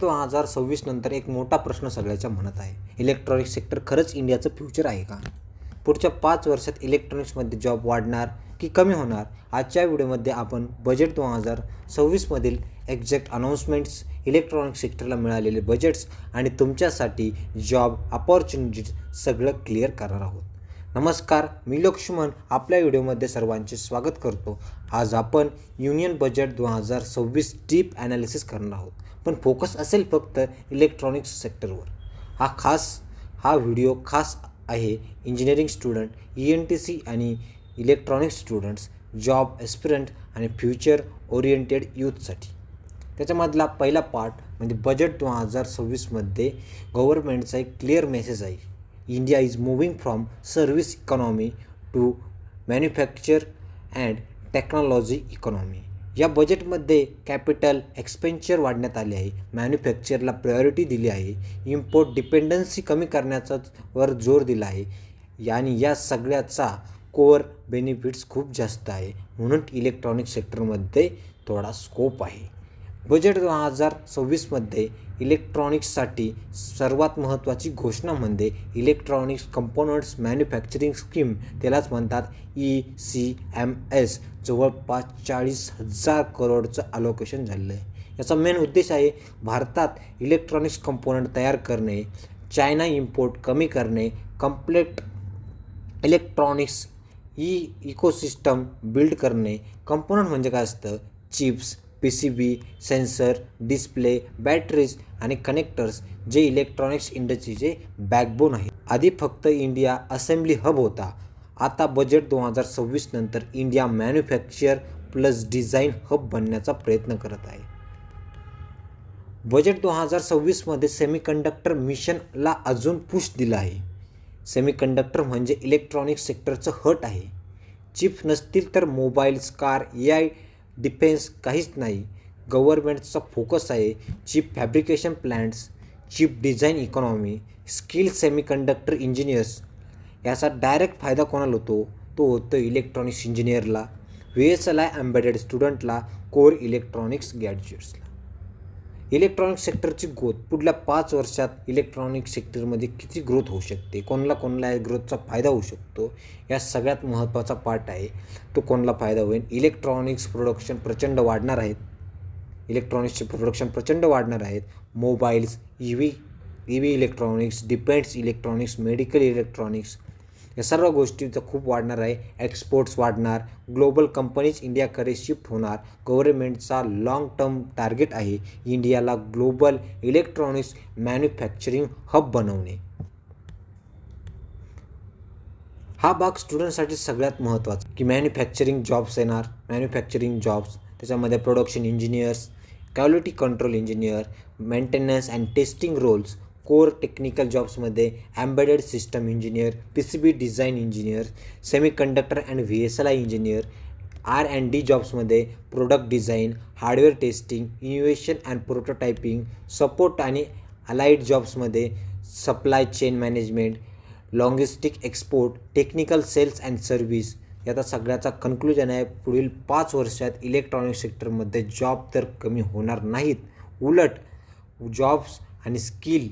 2026 नंतर एक मोठा प्रश्न सगळ्याच्या मनात आहे. इलेक्ट्रॉनिक्स सेक्टर खरंच इंडियाचं फ्युचर आहे का? पुढच्या 5 वर्षात इलेक्ट्रॉनिक्समध्ये जॉब वाढणार की कमी होणार? आजच्या व्हिडिओमध्ये आपण बजेट 2026 मधील एक्झॅक्ट अनाऊन्समेंट्स, इलेक्ट्रॉनिक्स सेक्टरला मिळालेले बजेट्स आणि तुमच्यासाठी जॉब अपॉर्च्युनिटीज सगळं क्लिअर करणार आहोत. नमस्कार, मी लक्ष्मण आपल्या व्हिडिओमध्ये सर्वांचे स्वागत करतो. आज आपण युनियन बजेट 2026 डीप ॲनालिसिस करणार आहोत, पण फोकस असेल फक्त इलेक्ट्रॉनिक्स सेक्टरवर. हा व्हिडिओ खास आहे इंजिनिअरिंग स्टुडंट, ENTC आणि इलेक्ट्रॉनिक्स स्टुडंट्स, जॉब एस्पिरंट आणि फ्युचर ओरिएंटेड यूथसाठी. त्याच्यामधला पहिला पार्ट म्हणजे बजेट 2026मध्ये गव्हर्नमेंटचा एक क्लिअर मेसेज आहे. India is moving from service economy to manufacture and technology economy. या बजेटमध्ये कॅपिटल एक्सपेंडिचर वाढण्यात आले आहे, मॅन्युफॅक्चरला प्रायोरिटी दिली आहे, इम्पोर्ट डिपेंडन्सी कमी करण्याचा वर जोर दिला आहे आणि या सगळ्याचा कोअर बेनिफिट्स खूप जास्त आहे. म्हणून इलेक्ट्रॉनिक सेक्टरमध्ये थोडा स्कोप आहे. बजेट 2026मध्ये इलेक्ट्रॉनिक्ससाठी सर्वात महत्त्वाची घोषणा म्हणजे इलेक्ट्रॉनिक्स कंपोनंट्स मॅन्युफॅक्चरिंग स्कीम, त्यालाच म्हणतात ECMS. जवळपास 40,000 करोडचं अलोकेशन झालेलं आहे. याचा मेन उद्देश आहे भारतात इलेक्ट्रॉनिक्स कंपोनंट तयार करणे, चायना इम्पोर्ट कमी करणे, कम्प्लीट इलेक्ट्रॉनिक्स इकोसिस्टम बिल्ड करणे. कंपोनंट म्हणजे काय असतं? Chips, PCB, sensor, display, batteries आणि कनेक्टर्स, जे इलेक्ट्रॉनिक्स इंडस्ट्रीचे बॅकबोन आहे. आधी फक्त इंडिया असेंब्ली हब होता. आता बजेट 2026 नंतर India manufacture plus design hub बनण्याचा प्रयत्न करत आहे. बजेट 2026मध्ये सेमीकंडक्टर मिशनला अजून पुश दिला आहे. सेमीकंडक्टर म्हणजे इलेक्ट्रॉनिक्स सेक्टरचं हट आहे. चिप नसतील तर मोबाईल्स, कार, AI, डिफेन्स काहीच नाही. गव्हर्नमेंटचा फोकस आहे chip fabrication plants, chip design economy, skill semiconductor engineers. याचा डायरेक्ट फायदा कोणाला होतो? तो होतो इलेक्ट्रॉनिक्स इंजिनियरला, VSLI एम्बेडेड स्टुडंटला, कोर इलेक्ट्रॉनिक्स गॅजेट्सला. इलेक्ट्रॉनिक्स सेक्टरची ग्रोथ पुढल्या 5 वर्षात इलेक्ट्रॉनिक्स सेक्टरमध्ये किती ग्रोथ होऊ शकते, कोणाला ग्रोथचा फायदा होऊ शकतो, या सगळ्यात महत्त्वाचा पार्ट आहे. तो कोणाला फायदा होईल? इलेक्ट्रॉनिक्सचे प्रोडक्शन प्रचंड वाढणार आहेत. Mobiles, EV electronics, defence electronics, medical electronics, या सर्व गोष्टींचं खूप वाढणार आहे. एक्सपोर्ट्स वाढणार, ग्लोबल कंपनीज इंडियाकडे शिफ्ट होणार. गव्हर्नमेंटचा लाँग टर्म टार्गेट आहे इंडियाला ग्लोबल इलेक्ट्रॉनिक्स मॅन्युफॅक्चरिंग हब बनवणे. हा भाग स्टुडंटसाठी सगळ्यात महत्त्वाचा की मॅन्युफॅक्चरिंग जॉब्स येणार. त्याच्यामध्ये production engineers, quality control engineer, maintenance and testing roles. Core technical जॉब्समध्ये embedded system engineer, PCB design engineer, semiconductor and VSLI engineer. R&D जॉब्समध्ये product design, hardware testing, innovation and prototyping. Support आणि allied जॉब्समध्ये supply chain management, logistic, export, technical sales and service. याचा सगळ्याचा conclusion आहे, पुढील 5 वर्षात electronic सेक्टरमध्ये job तर कमी होणार नाहीत, उलट जॉब्स आणि स्किल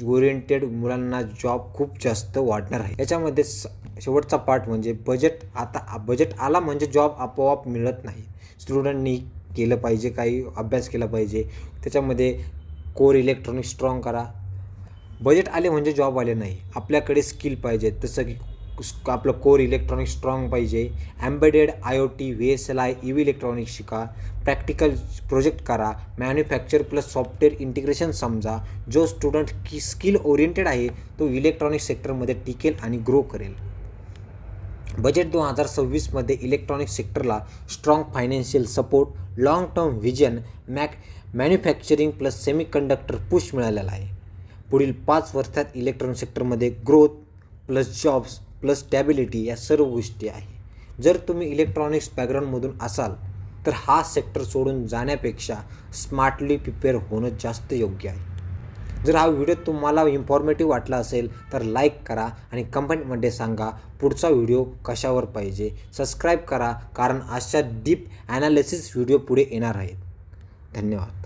ओरिएंटेड मुलांना जॉब खूप जास्त वाढणार आहे. याच्यामध्ये शेवटचा पार्ट म्हणजे बजेट आला म्हणजे जॉब आपोआप मिळत नाही. स्टुडंटनी केलं पाहिजे, काही अभ्यास केला पाहिजे. त्याच्यामध्ये कोर इलेक्ट्रॉनिक्स स्ट्रॉंग करा. बजेट आले म्हणजे जॉब आले नाही, आपल्याकडे स्किल पाहिजे. तसं की आपलं कोर इलेक्ट्रॉनिक्स स्ट्रॉंग पाहिजे. Embedded IoT, VSLI, EV electronics शिका. प्रॅक्टिकल प्रोजेक्ट करा. मॅन्युफॅक्चर प्लस सॉफ्टवेअर इंटिग्रेशन समजा. जो स्टुडंट की स्किल ओरिएंटेड आहे तो इलेक्ट्रॉनिक्स सेक्टरमध्ये टिकेल आणि ग्रो करेल. बजेट 2026मध्ये इलेक्ट्रॉनिक्स सेक्टरला strong financial support, long term vision, manufacturing plus semiconductor push मिळालेला आहे. पुढील 5 वर्षात इलेक्ट्रॉनिक सेक्टरमध्ये growth plus jobs plus stability या सर्व गोष्टी आहे. जर तुम्ही इलेक्ट्रॉनिक्स बॅकग्राऊंडमधून असाल तर हा सेक्टर सोडून जाण्यापेक्षा स्मार्टली प्रिपेअर होणं जास्त योग्य आहे. जर हा व्हिडिओ तुम्हाला इन्फॉर्मेटिव्ह वाटला असेल तर लाईक करा आणि कमेंटमध्ये सांगा पुढचा व्हिडिओ कशावर पाहिजे. सबस्क्राईब करा, कारण अशा डीप ॲनालिसिस व्हिडिओ पुढे येणार आहेत. धन्यवाद.